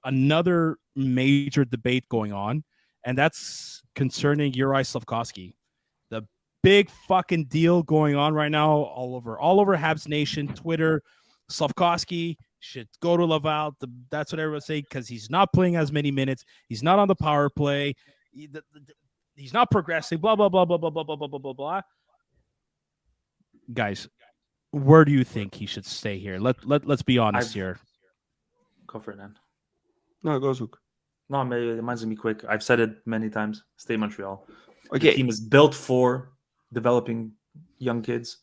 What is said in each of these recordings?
another major debate going on, and that's concerning Juraj Slafkovsky. The big fucking deal going on right now all over Habs Nation, Twitter. Slafkovsky should go to Laval. That's what everyone's saying because he's not playing as many minutes. He's not on the power play. He's not progressing. Blah blah blah blah blah blah blah blah blah blah. Guys, where do you think he should stay here? Let's be honest here. Go for it, then. No, go Zook. No, mine's gonna be quick. I've said it many times. Stay Montreal. Okay. The team is built for developing young kids.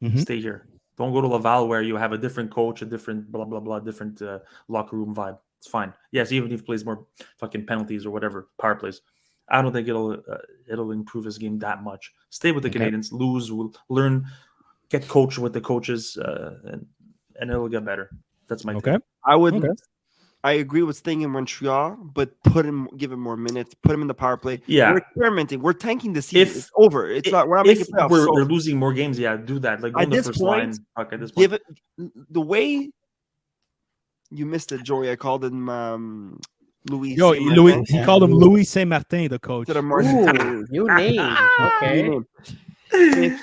Mhm. Stay here. Don't go to Laval where you have a different coach, a different blah blah blah, different locker room vibe. It's fine. Yes, even if he plays more fucking penalties or whatever, power plays. I don't think it'll improve his game that much. Stay with the Canadiens. Lose, learn, get coached with the coaches, and it'll get better. That's my Okay. thing. I agree with staying in Montreal, but give him more minutes. Put him in the power play. Yeah. We're experimenting. We're tanking the season. It's over. It's not. We're not If making playoffs. we're losing more games, yeah, do that. Like go At on the this first point, line. Okay, at this point. give it the way you missed it, Joey. I called him Louis. Yo, Saint-Martin. Louis, he called him Louis Saint Martin, the coach. Instead of Ooh, new name. Okay. New name.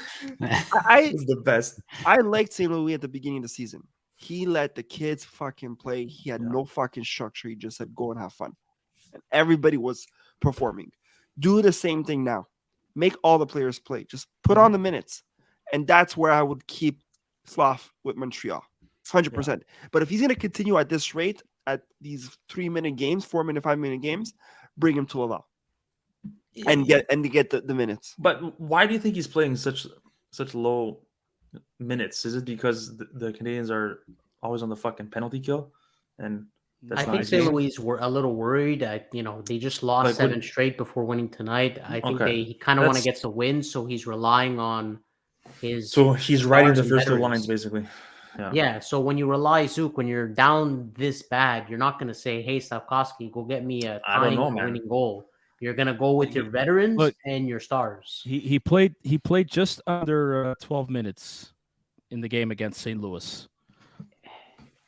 I It's the best. I liked St. Louis at the beginning of the season. He let the kids fucking play. He had no fucking structure. He just said, go and have fun. And everybody was performing. Do the same thing now. Make all the players play. Just put on the minutes. And that's where I would keep Slav with Montreal. 100%. But if he's going to continue at this rate, at these 3-minute games, 4-minute, 5-minute games, bring him to Laval. And get the minutes. But why do you think he's playing such low minutes? Is it because the Canadiens are always on the fucking penalty kill? And that's I not think his St. game? Louis were a little worried. They just lost Like, 7 straight before winning tonight. I think Okay. they kind of want to That's- get the win, so he's relying on his. So he's riding the stars and first two veterans. lines, basically. Yeah, so when you rely, Zook, when you're down this bad, you're not going to say, hey, Slafkovsky, go get me a I don't tying know, or man. winning goal. You're going to go with your veterans Look, and your stars. He played just under 12 minutes in the game against St. Louis.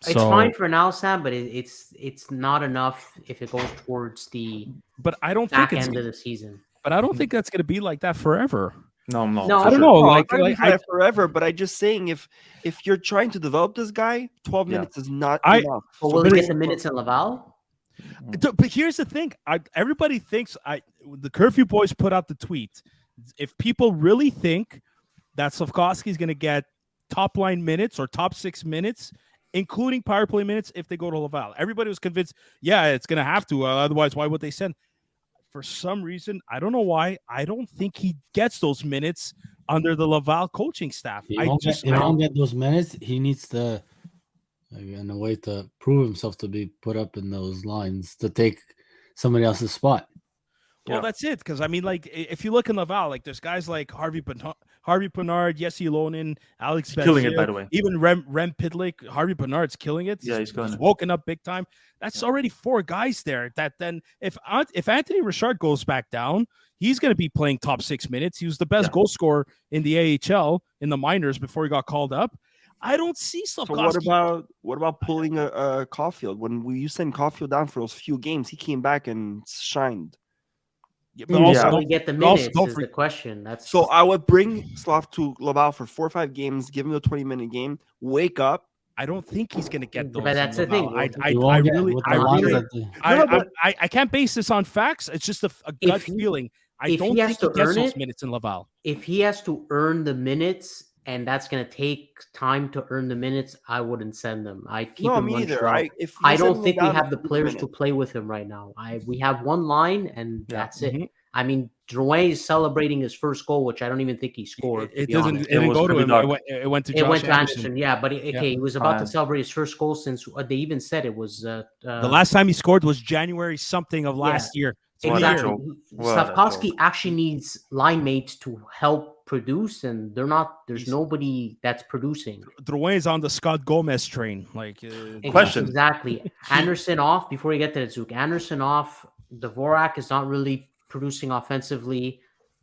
It's fine for now, Sam, but it's not enough if it goes towards the But I don't back think end of the season. But I don't think that's going to be like that forever. No, No, for I don't sure. know. No, Like it's not gonna be I, forever, but I'm just saying if you're trying to develop this guy, 12 Yeah. minutes is not I- enough. But So will he bring get the him minutes in Laval? But here's the thing. Everybody thinks the Curfew boys put out the tweet. If people really think that Slafkovsky is going to get top line minutes or top 6 minutes, including power play minutes, if they go to Laval, everybody was convinced, yeah, it's going to have to. Otherwise, why would they send? For some reason, I don't know why. I don't think he gets those minutes under the Laval coaching staff. He won't get those minutes. He needs to, in a way, to prove himself to be put up in those lines to take somebody else's spot. Well, that's it. Because I mean, like, if you look in Laval, like, there's guys like Harvey Bernard, Jesse Lonin, Alex Killing it, Belzile, by the way. even Rem Pitlick. Harvey Bernard's killing it. Yeah, he's killing it. woken up big time. That's already 4 guys there. That then, if Anthony Richard goes back down, he's going to be playing top 6 minutes. He was the best goal scorer in the AHL in the minors before he got called up. I don't see Slafkovsky. So what about pulling a Caulfield? When you send Caulfield down for those few games, he came back and shined. Yeah, but also, Will he get the but also minutes don't is the question. That's So I would bring Slav to Laval for 4 or 5 games, give him the 20-minute game, wake up. I don't think he's going to get those. But that's the thing. I can't base this on facts. It's just a gut feeling. I don't think he gets those minutes in Laval. If he has to earn the minutes, and that's going to take time to earn the minutes, I wouldn't send them. I'd keep him me either. Montreal. If I you don't send think him we down have the for players to minutes. play with him right now. We have one line, and that's Mm-hmm. it. I mean, Drouin is celebrating his first goal, which I don't even think he scored. It to be doesn't. honest. It didn't was go to pretty him. dark. It went to It Josh went to Anderson. Anderson, yeah, but he was about to celebrate his first goal since they even said it was The last time he scored was January something of last year. exactly. What a Slafkovsky joke. actually needs line mates to help produce, and there's nobody that's producing. Drouin is on the Scott Gomez train. Like Question. Exactly. Anderson off before you get to the Zook. Anderson off. Dvorak is not really producing offensively.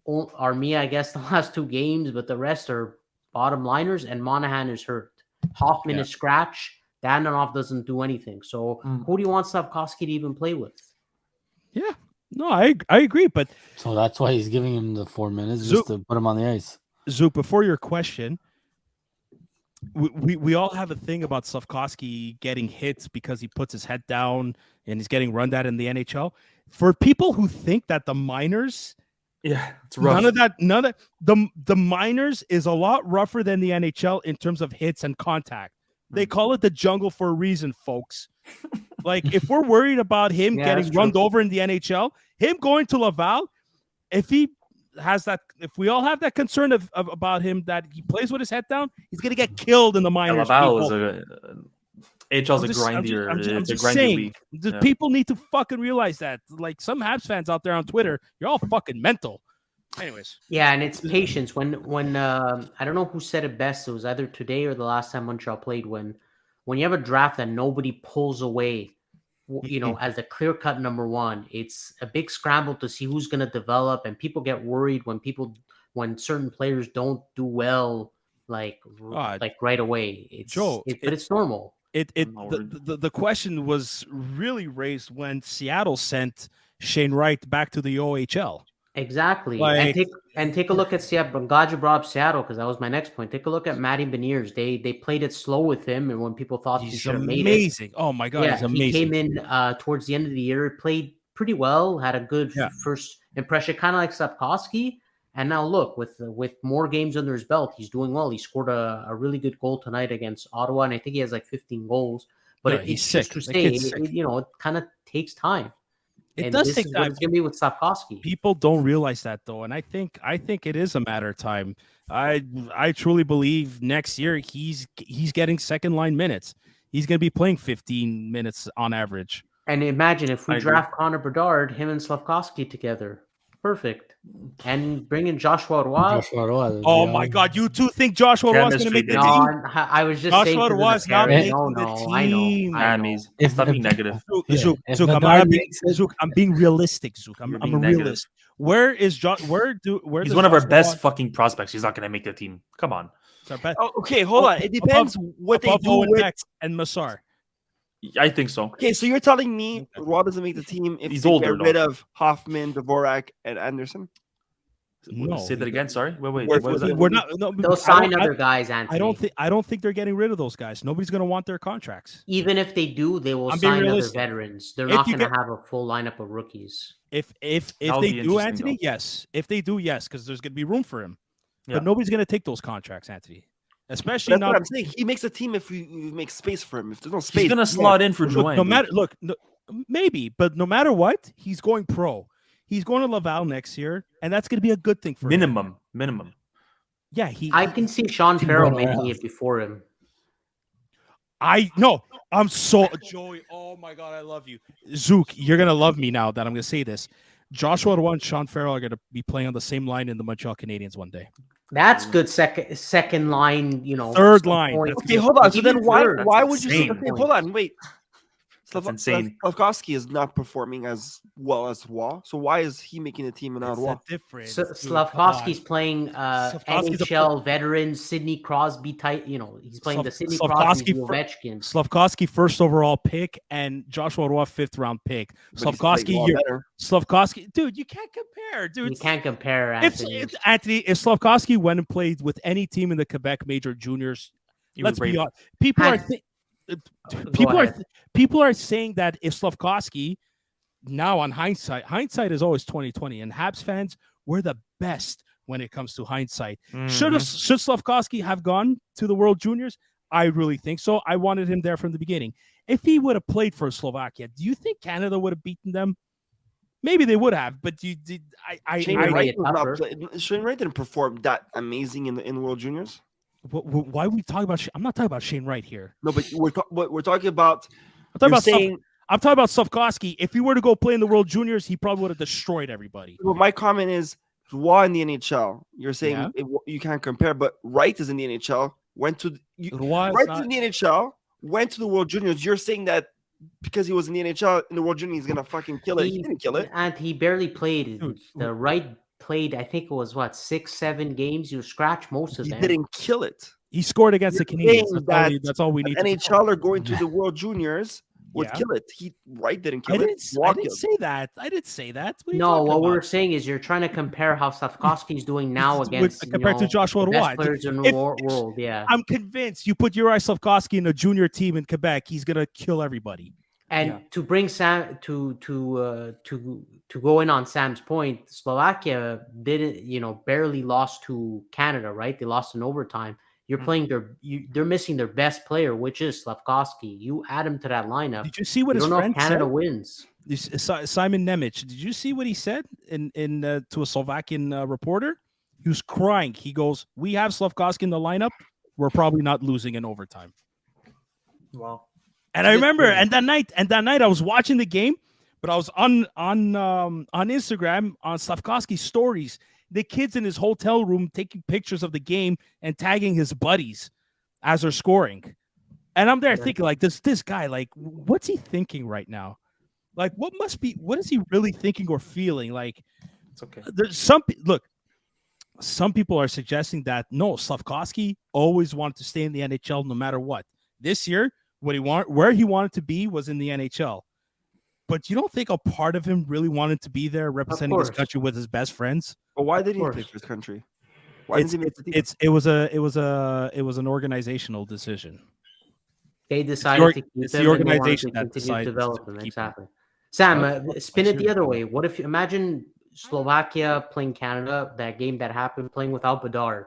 Armia, I guess, the last 2 games, but the rest are bottom liners, and Monahan is hurt. Hoffman is scratch. Dadonov doesn't do anything. So who do you want Slafkovsky to even play with? Yeah. No, I agree. But So that's why he's giving him the 4 minutes Zook- just to put him on the ice. Zook, before your question, we all have a thing about Slafkovsky getting hits because he puts his head down and he's getting run at in the NHL. For people who think that the minors, it's rough. none of the minors is a lot rougher than the NHL in terms of hits and contact. They call it the jungle for a reason, folks. Like, if we're worried about him getting run over in the NHL, him going to Laval, if he has that, if we all have that concern about him that he plays with his head down, he's gonna get killed in the minors. Laval is HL's a grindier. It's a grindy league. People need to fucking realize that. Like, some Habs fans out there on Twitter, you're all fucking mental. Anyways. Yeah, and it's patience. When I don't know who said it best. It was either today or the last time Montreal played. When you have a draft that nobody pulls away, as the clear-cut number one, it's a big scramble to see who's going to develop, and people get worried when certain players don't do well, like right away. But it's normal. The question was really raised when Seattle sent Shane Wright back to the OHL. Exactly. And take a look at Seattle. I'm glad you brought up Seattle because that was my next point. Take a look at Matty Beniers. They played it slow with him, and when people thought he should have made it. Amazing. Oh my God, he's amazing. He came in towards the end of the year, played pretty well, had a good first impression, kind of like Slafkovsky. And now look, with more games under his belt, he's doing well. He scored a really good goal tonight against Ottawa, and I think he has like 15 goals. But he's sick. It kind of takes time. It does take time. It's going to be with Slafkovsky. People don't realize that, though, and I think it is a matter of time. I truly believe next year he's getting second line minutes. He's going to be playing 15 minutes on average. And imagine if we draft Connor Bedard, him and Slafkovsky together. Perfect. And bring in Joshua Roy. Oh my God! You two think Joshua Roy is going to make the team? I was just saying Joshua Roy is not making the team. I know. Stop being negative. Zook, I'm being realistic. Zook, I'm a realist. Where is Josh? He's one of our best fucking prospects. He's not going to make the team. Come on. Okay, hold on. It depends what they do with and Massar. I think so. Okay, so you're telling me Roy doesn't make the team if he's they older, get rid of Hoffman, Dvorak, and Anderson? No. Say that again. Sorry. Wait. We're not. No, they'll sign other guys, Anthony. I don't think they're getting rid of those guys. Nobody's going to want their contracts. Even if they do, they will sign other veterans. They're not going to have a full lineup of rookies. If they do, Anthony, yes. If they do, yes, because there's going to be room for him. But nobody's going to take those contracts, Anthony. Especially that's not. What I'm saying. He makes a team if we make space for him. If there's no space, he's gonna slot in for Joanne. Maybe, but no matter what, he's going pro. He's going to Laval next year, and that's going to be a good thing for him. Minimum. Yeah, I can see Sean Farrell making it before him. I'm so Joey. Oh my God, I love you, Zook. You're gonna love me now that I'm gonna say this. Joshua Roy and Sean Farrell are gonna be playing on the same line in the Montreal Canadiens one day. That's good. Second line, third line. Okay, hold on. So then why would you say? Okay, hold on, wait. That's insane. Slafkovsky is not performing as well as Roy. So why is he making a team and not Roy? Different. Slafkovsky's playing NHL veteran Sidney Crosby type. He's playing the Sidney Crosby Ovechkin. Slafkovsky first overall pick and Joshua Roy 5th round pick. Slafkovsky, dude, you can't compare, dude. You can't compare, Anthony. If Slafkovsky went and played with any team in the Quebec Major Juniors, let's be honest. People are saying that if Slafkovsky, now on hindsight is always 2020, and Habs fans, we're the best when it comes to hindsight. Mm-hmm. Should Slafkovsky have gone to the World Juniors? I really think so. I wanted him there from the beginning. If he would have played for Slovakia, do you think Canada would have beaten them? Maybe they would have, but Shane Wright didn't perform that amazing in the World Juniors. Why are we talking about? I'm not talking about Shane Wright here. No, but we're talking about. I'm talking about Slafkovsky. If he were to go play in the World Juniors, he probably would have destroyed everybody. Well, my comment is, Roy in the NHL. You're saying you can't compare, but Wright is in the NHL. Went to the NHL. Went to the World Juniors. You're saying that because he was in the NHL in the World Juniors, he's gonna fucking kill it. He didn't kill it, and he barely played. The Wright played, I think it was 6-7 games. You scratch most of them. He didn't kill it. He scored against the You're saying Canadiens. That's all we need. NHL are going to the World Juniors would Yeah. kill it. He didn't I kill it. didn't Walk say killed. that. I didn't say that. What are you No, talking what about? we're saying is you're trying to compare how Slafkovsky's doing now against compared to Joshua the best Roy. players in the If- world. Yeah, I'm convinced you put Juraj Slafkovsky in a junior team in Quebec, he's gonna kill everybody. and to bring Sam to go in on Sam's point, Slovakia didn't barely lost to Canada, right? They lost in overtime. You're playing they're missing their best player, which is Slafkovsky. You add him to that lineup. Did you see what You his don't know if friend Canada said? wins. Simon Nemec. Did you see what he said in to a Slovakian reporter? He was crying. He goes, "We have Slafkovsky in the lineup. We're probably not losing in overtime." Wow. And I remember, and that night I was watching the game, but I was on Instagram on Slafkovsky's stories. The kids in his hotel room taking pictures of the game and tagging his buddies as they're scoring. And I'm there thinking, like, this guy, like, what's he thinking right now? Like, what is he really thinking or feeling? Like, It's okay. there's some people are suggesting that no, Slafkovsky always wanted to stay in the NHL no matter what. This year, where he wanted to be was in the NHL. But you don't think a part of him really wanted to be there representing his country with his best friends? But why did he play for his country? Why didn't he make the team? It was an organizational decision. They decided to keep it's them the and they wanted organization to that continue decided to develop to them. keep them. Exactly. Sam, Well, spin it the sure. other way. What if you imagine Slovakia playing Canada, that game that happened, playing without Bedard,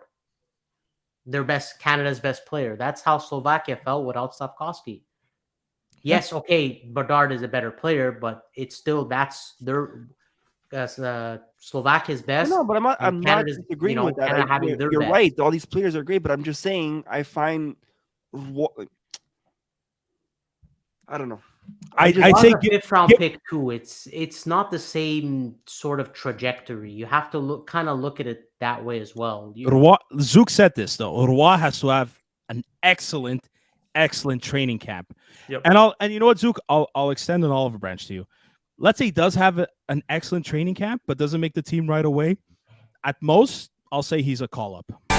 Canada's best player. That's how Slovakia felt without Slafkovsky. Yes, okay, Bedard is a better player, but it's still that's their Slovakia's best. No, but I'm not Canada's, disagreeing with that. Canada having their You're best. right. All these players are great, but I'm just saying I find I don't know. I'd It say was a fifth round pick too. It's not the same sort of trajectory. You have to look at it that way as well. Zook said this though. Roy has to have an excellent training camp. Yep. And you know what, Zook? I'll extend an olive branch to you. Let's say he does have an excellent training camp, but doesn't make the team right away. At most, I'll say he's a call up.